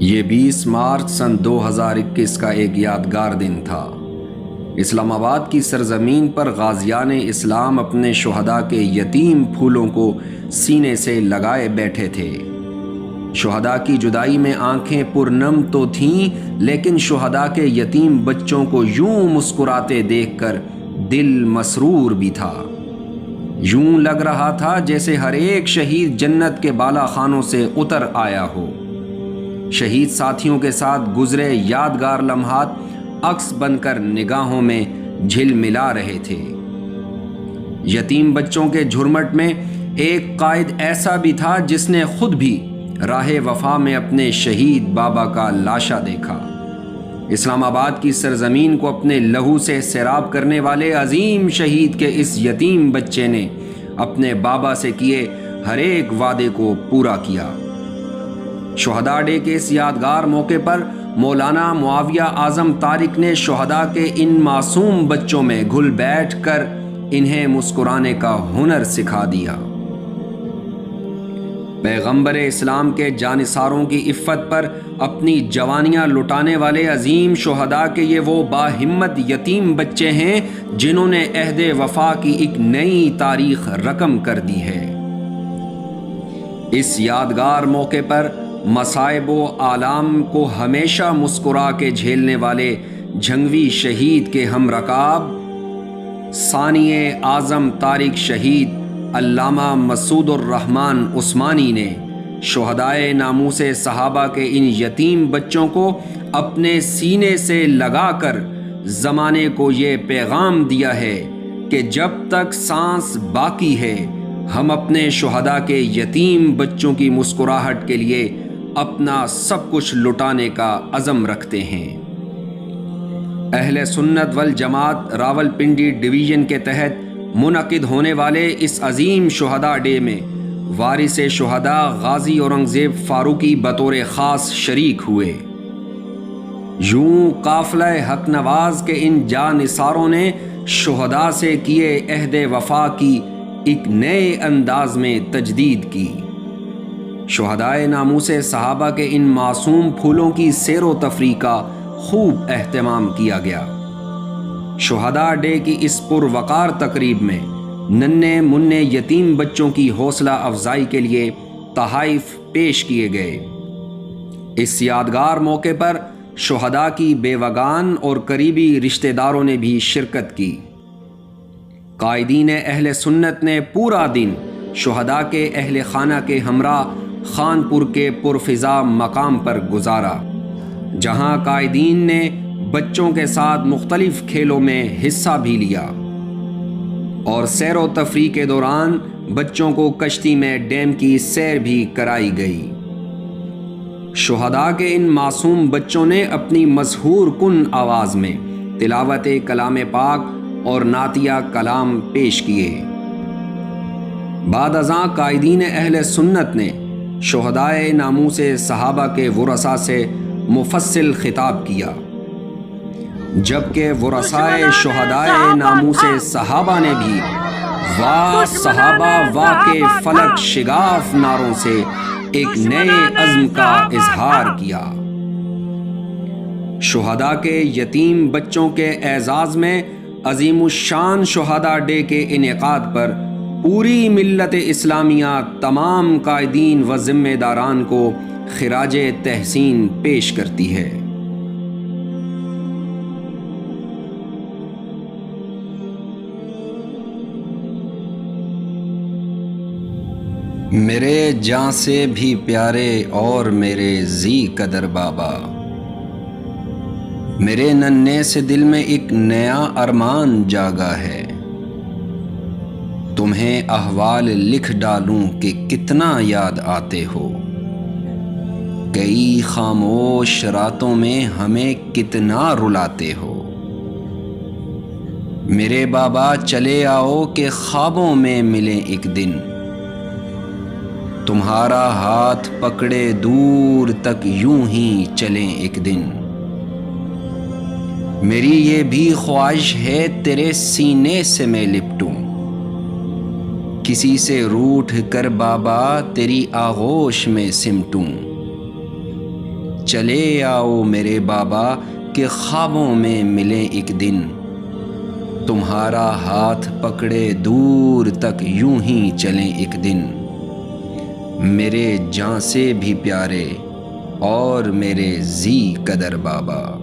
یہ 20 مارچ سن 2021 کا ایک یادگار دن تھا۔ اسلام آباد کی سرزمین پر غازیان اسلام اپنے شہداء کے یتیم پھولوں کو سینے سے لگائے بیٹھے تھے۔ شہداء کی جدائی میں آنکھیں پرنم تو تھیں، لیکن شہداء کے یتیم بچوں کو یوں مسکراتے دیکھ کر دل مسرور بھی تھا۔ یوں لگ رہا تھا جیسے ہر ایک شہید جنت کے بالا خانوں سے اتر آیا ہو۔ شہید ساتھیوں کے ساتھ گزرے یادگار لمحات عکس بن کر نگاہوں میں جھل ملا رہے تھے۔ یتیم بچوں کے جھرمٹ میں ایک قائد ایسا بھی تھا جس نے خود بھی راہ وفا میں اپنے شہید بابا کا لاشا دیکھا۔ اسلام آباد کی سرزمین کو اپنے لہو سے سیراب کرنے والے عظیم شہید کے اس یتیم بچے نے اپنے بابا سے کیے ہر ایک وعدے کو پورا کیا۔ شہداء ڈے کے اس یادگار موقع پر مولانا معاویہ اعظم طارق نے شہداء کے ان معصوم بچوں میں گھل بیٹھ کر انہیں مسکرانے کا ہنر سکھا دیا۔ پیغمبر اسلام کے جانثاروں کی عفت پر اپنی جوانیاں لٹانے والے عظیم شہداء کے یہ وہ باہمت یتیم بچے ہیں جنہوں نے عہد وفا کی ایک نئی تاریخ رقم کر دی ہے۔ اس یادگار موقع پر مصائب و آلام کو ہمیشہ مسکرا کے جھیلنے والے جھنگوی شہید کے ہم رکاب ثانی اعظم طارق شہید علامہ مسعود الرحمن عثمانی نے شہدائے ناموس صحابہ کے ان یتیم بچوں کو اپنے سینے سے لگا کر زمانے کو یہ پیغام دیا ہے کہ جب تک سانس باقی ہے ہم اپنے شہداء کے یتیم بچوں کی مسکراہٹ کے لیے اپنا سب کچھ لٹانے کا عزم رکھتے ہیں۔ اہل سنت والجماعت راولپنڈی ڈویژن کے تحت منعقد ہونے والے اس عظیم شہداء ڈے میں وارث شہداء غازی اورنگزیب فاروقی بطور خاص شریک ہوئے۔ یوں قافلہ حق نواز کے ان جانثاروں نے شہداء سے کیے عہد وفا کی ایک نئے انداز میں تجدید کی۔ شہدائے ناموس صحابہ کے ان معصوم پھولوں کی سیر و تفریح کا خوب اہتمام کیا گیا۔ شہداء ڈے کی اس پروقار تقریب میں ننھے منھے یتیم بچوں کی حوصلہ افزائی کے لیے تحائف پیش کیے گئے۔ اس یادگار موقع پر شہداء کی بیوگان اور قریبی رشتہ داروں نے بھی شرکت کی۔ قائدین اہل سنت نے پورا دن شہداء کے اہل خانہ کے ہمراہ خانپور کے پرفضا مقام پر گزارا، جہاں قائدین نے بچوں کے ساتھ مختلف کھیلوں میں حصہ بھی لیا اور سیر و تفریح کے دوران بچوں کو کشتی میں ڈیم کی سیر بھی کرائی گئی۔ شہداء کے ان معصوم بچوں نے اپنی مسحور کن آواز میں تلاوت کلام پاک اور نعتیہ کلام پیش کیے۔ بعد ازاں قائدین اہل سنت نے شہدائے ناموس صحابہ کے ورثاء سے مفصل خطاب کیا، جبکہ ورثائے شہدائے ناموس صحابہ نے بھی واہ صحابہ واہ کے فلک شگاف نعروں سے ایک نئے عزم کا اظہار کیا۔ شہداء کے یتیم بچوں کے اعزاز میں عظیم الشان شہداء ڈے کے انعقاد پر پوری ملت اسلامیہ تمام قائدین و ذمہ داران کو خراج تحسین پیش کرتی ہے۔ میرے جاں سے بھی پیارے اور میرے ذی قدر بابا، میرے ننھے سے دل میں ایک نیا ارمان جاگا ہے، تمہیں احوال لکھ ڈالوں کہ کتنا یاد آتے ہو، کئی خاموش راتوں میں ہمیں کتنا رلاتے ہو، میرے بابا چلے آؤ کہ خوابوں میں ملیں ایک دن، تمہارا ہاتھ پکڑے دور تک یوں ہی چلیں ایک دن، میری یہ بھی خواہش ہے تیرے سینے سے میں لپٹوں، کسی سے روٹھ کر بابا تیری آغوش میں سمٹوں، چلے آؤ میرے بابا کہ خوابوں میں ملیں ایک دن، تمہارا ہاتھ پکڑے دور تک یوں ہی چلیں ایک دن، میرے جاں سے بھی پیارے اور میرے زی قدر بابا۔